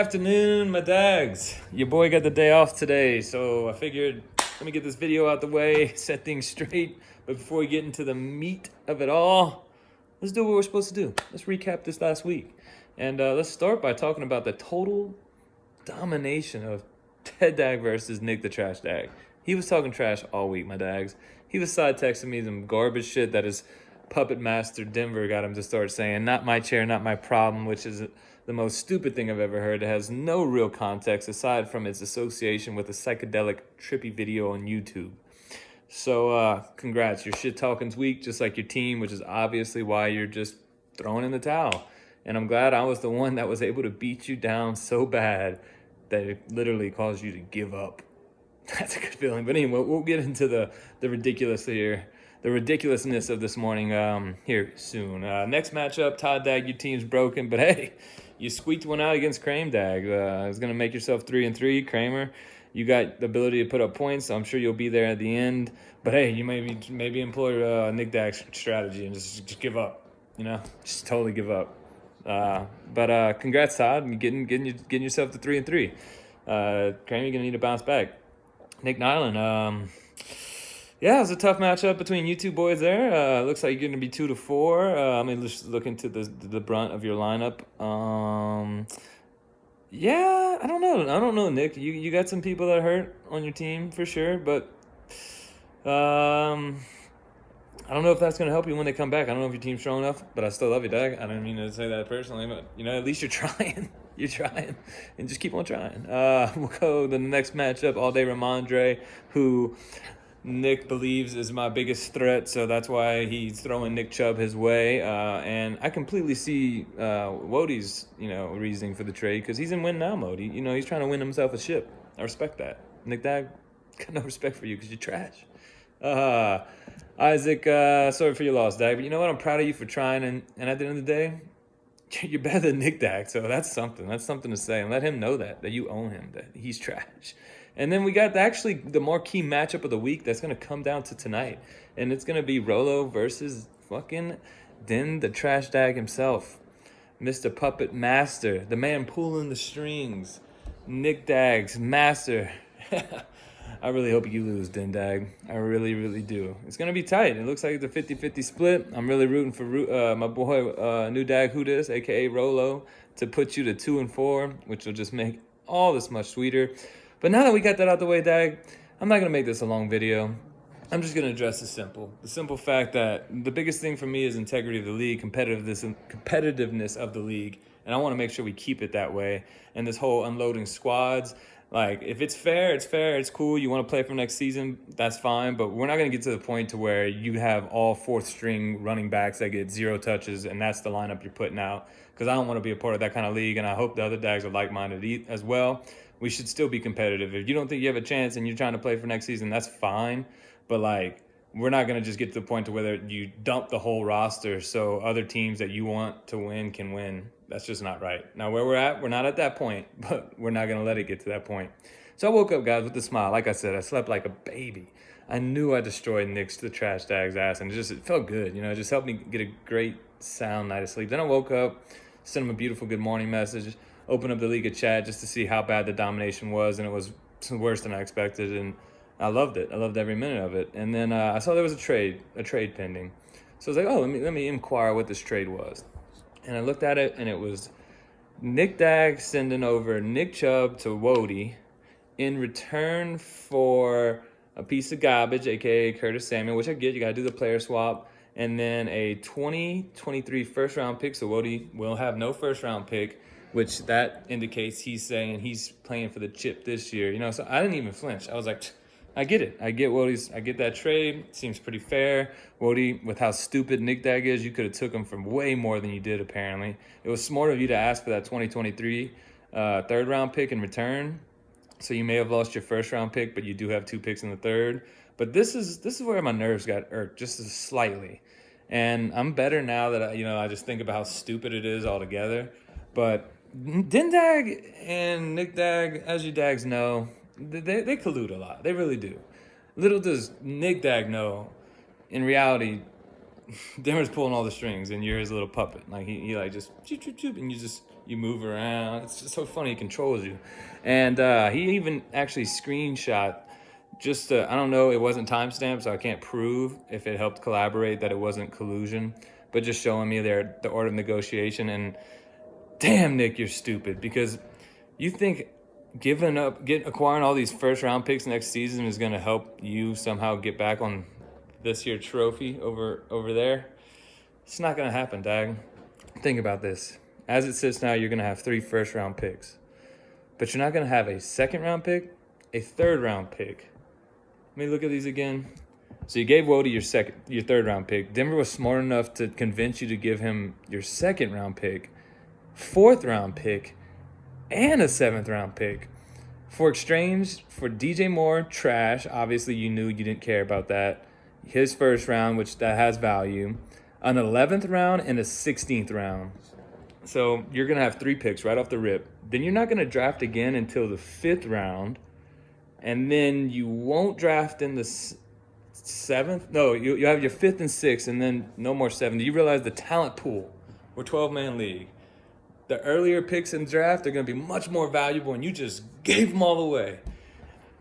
Afternoon, my Dahgs. Your boy got the day off today, so I figured let me get this video out the way, set things straight. But before we get into the meat of it all, let's do what we're supposed to do. Let's recap this last week. And let's start by talking about the total domination of Ted Dag versus Nick the Trash Dag. He was talking trash all week, my Dags. He was side texting me some garbage shit that his puppet master Denver got him to start saying, "Not my chair, not my problem," which is the most stupid thing I've ever heard. It has no real context aside from its association with a psychedelic, trippy video on YouTube. So, congrats. Your shit talking's weak, just like your team, which is obviously why you're just throwing in the towel. And I'm glad I was the one that was able to beat you down so bad that it literally caused you to give up. That's a good feeling. But anyway, we'll get into the ridiculous here. The ridiculousness of this morning here soon. Next matchup, Todd Dag, your team's broken, but hey, you squeaked one out against Kramer Dag. It's going to make yourself 3-3. Kramer, you got the ability to put up points, so I'm sure you'll be there at the end. But hey, you maybe employ Nick Dag's strategy and just give up. You know, just totally give up. But congrats, Todd, getting yourself to 3-3. Kramer, you're gonna need to bounce back. Nick Nyland, yeah, it was a tough matchup between you two boys there. Looks like you're going to be 2-4. I mean, just look into the brunt of your lineup. Yeah, I don't know, Nick. You got some people that hurt on your team for sure, but I don't know if that's going to help you when they come back. I don't know if your team's strong enough, but I still love you, Doug. I don't mean to say that personally, but at least you're trying. You're trying, and just keep on trying. We'll go to the next matchup. All Day Ramondre, who Nick believes is my biggest threat, so that's why he's throwing Nick Chubb his way. And I completely see Wodie's, reasoning for the trade because he's in win now mode. He's trying to win himself a ship. I respect that. Nick Dag, got no respect for you because you're trash. Isaac, sorry for your loss, Dag, but you know what? I'm proud of you for trying, and at the end of the day, you're better than Nick Dag, so that's something. That's something to say, and let him know that you own him, that he's trash. And then we got actually the marquee matchup of the week that's going to come down to tonight. And it's going to be Rolo versus fucking Den the Trash Dag himself. Mr. Puppet Master, the man pulling the strings. Nick Dag's master. I really hope you lose, Den Dag. I really, really do. It's going to be tight. It looks like it's a 50-50 split. I'm really rooting for my boy, New Dag Who Dis, a.k.a. Rolo, to put you to 2-4, which will just make all this much sweeter. But now that we got that out the way, Dag, I'm not going to make this a long video. I'm just going to address the simple fact that the biggest thing for me is integrity of the league, competitiveness of the league, and I want to make sure we keep it that way. And this whole unloading squads, like, if it's fair, it's cool. You want to play for next season, that's fine, but we're not going to get to the point to where you have all fourth string running backs that get 0 touches, and that's the lineup you're putting out, because I don't want to be a part of that kind of league, and I hope the other Dags are like-minded as well. We should still be competitive. If you don't think you have a chance and you're trying to play for next season, that's fine. But, we're not going to just get to the point to whether you dump the whole roster so other teams that you want to win can win. That's just not right. Now, where we're at, we're not at that point, but we're not going to let it get to that point. So I woke up, guys, with a smile. Like I said, I slept like a baby. I knew I destroyed Nick's the Trash Dag's ass, and it felt good. It just helped me get a great sound night of sleep. Then I woke up, sent him a beautiful good morning message, open up the League of Chat just to see how bad the domination was, and it was worse than I expected, and I loved it. I loved every minute of it. And then I saw there was a trade pending. So I was like, oh, let me inquire what this trade was. And I looked at it, and it was Nick Dag sending over Nick Chubb to Wody in return for a piece of garbage, a.k.a. Curtis Samuel, which I get. You got to do the player swap. And then a 2023 first-round pick, so Wody will have no first-round pick, which that indicates he's saying he's playing for the chip this year. So I didn't even flinch. I was like, I get it. I get that trade. Seems pretty fair. Wody, with how stupid Nick Dag is, you could have took him for way more than you did, apparently. It was smart of you to ask for that 2023 third-round pick in return. So you may have lost your first-round pick, but you do have 2 picks in the third. But this is where my nerves got irked, just slightly. And I'm better now that I just think about how stupid it is altogether. But Den Dag and Nick Dag, as you Dags know, they collude a lot. They really do. Little does Nick Dag know, in reality, Denver's pulling all the strings, and you're his little puppet. Like he like just choop, choop, choop, and you move around. It's just so funny. He controls you, and he even actually screenshot. Just I don't know. It wasn't timestamped, so I can't prove if it helped collaborate that it wasn't collusion. But just showing me the order of negotiation, and damn, Nick, you're stupid because you think acquiring all these first round picks next season is going to help you somehow get back on this year trophy over there. It's not going to happen, Dag. Think about this. As it sits now, you're going to have 3 first round picks, but you're not going to have a second round pick, a third round pick. Let me look at these again. So you gave Wody your third round pick. Denver was smart enough to convince you to give him your second round pick, fourth round pick, and a 7th round pick. For exchange for DJ Moore, trash. Obviously, you knew you didn't care about that. His first round, which that has value. An 11th round and a 16th round. So you're going to have 3 picks right off the rip. Then you're not going to draft again until the 5th round. And then you won't draft in the 7th. No, you have your 5th and 6th, and then no more 7th. Do you realize the talent pool? We're 12-man league. The earlier picks in the draft are going to be much more valuable, and you just gave them all away.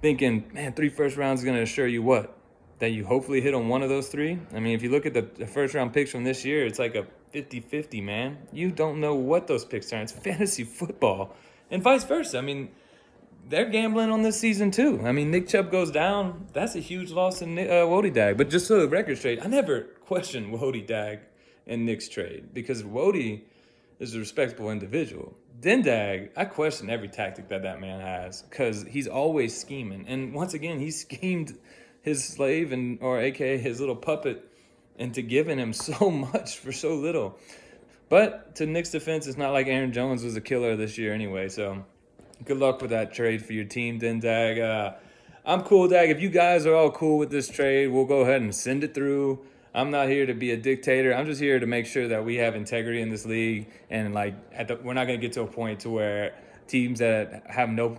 Thinking, man, 3 first rounds is going to assure you what? That you hopefully hit on one of those 3? I mean, if you look at the first round picks from this year, it's like a 50-50, man. You don't know what those picks are. It's fantasy football. And vice versa. I mean, they're gambling on this season too. I mean, Nick Chubb goes down. That's a huge loss in Wody Dag. But just so the record's straight, I never questioned Wody Dag and Nick's trade because Wody is a respectable individual. Dag, I question every tactic that man has because he's always scheming. And once again, he schemed his slave or AKA his little puppet into giving him so much for so little. But to Nick's defense, it's not like Aaron Jones was a killer this year anyway. So good luck with that trade for your team, Dag. I'm cool, Dag. If you guys are all cool with this trade, we'll go ahead and send it through. I'm not here to be a dictator. I'm just here to make sure that we have integrity in this league, and we're not going to get to a point to where teams that have no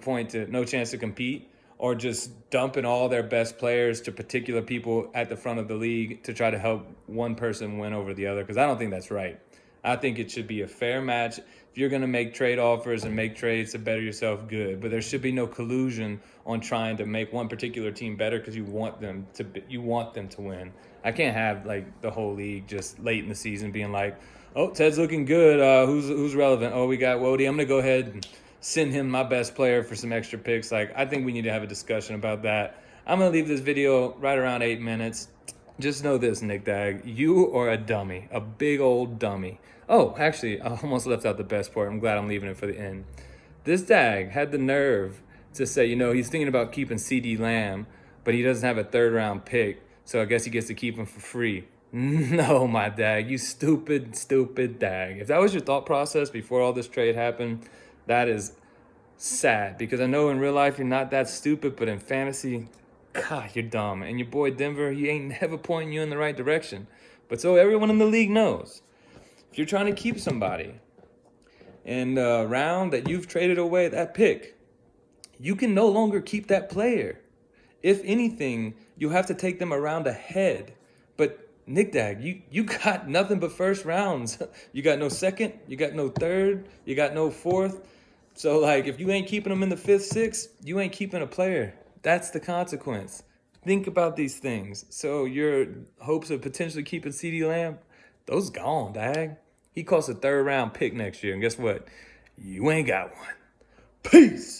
chance to compete or just dumping all their best players to particular people at the front of the league to try to help one person win over the other, because I don't think that's right. I think it should be a fair match. If you're going to make trade offers and make trades to better yourself, good. But there should be no collusion on trying to make one particular team better because you want them to win. I can't have the whole league just late in the season being like, oh, Ted's looking good. Who's relevant? Oh, we got Wody. I'm going to go ahead and send him my best player for some extra picks. I think we need to have a discussion about that. I'm going to leave this video right around 8 minutes. Just know this, Nick Dag, you are a dummy, a big old dummy. Oh, actually, I almost left out the best part. I'm glad I'm leaving it for the end. This Dag had the nerve to say, he's thinking about keeping CD Lamb, but he doesn't have a 3rd round pick, so I guess he gets to keep him for free. No, my Dag, you stupid Dag. If that was your thought process before all this trade happened, that is sad, because I know in real life you're not that stupid, but in fantasy, God, you're dumb. And your boy Denver, he ain't never pointing you in the right direction. But so everyone in the league knows, if you're trying to keep somebody in a round that you've traded away that pick, you can no longer keep that player. If anything, you have to take them a round ahead. But Nick Dag, you got nothing but first rounds. You got no second, you got no third, you got no fourth. So if you ain't keeping them in the 5th, 6th, you ain't keeping a player. That's the consequence. Think about these things. So your hopes of potentially keeping CD Lamb, those gone, Dag. He costs a 3rd round pick next year. And guess what? You ain't got one. Peace.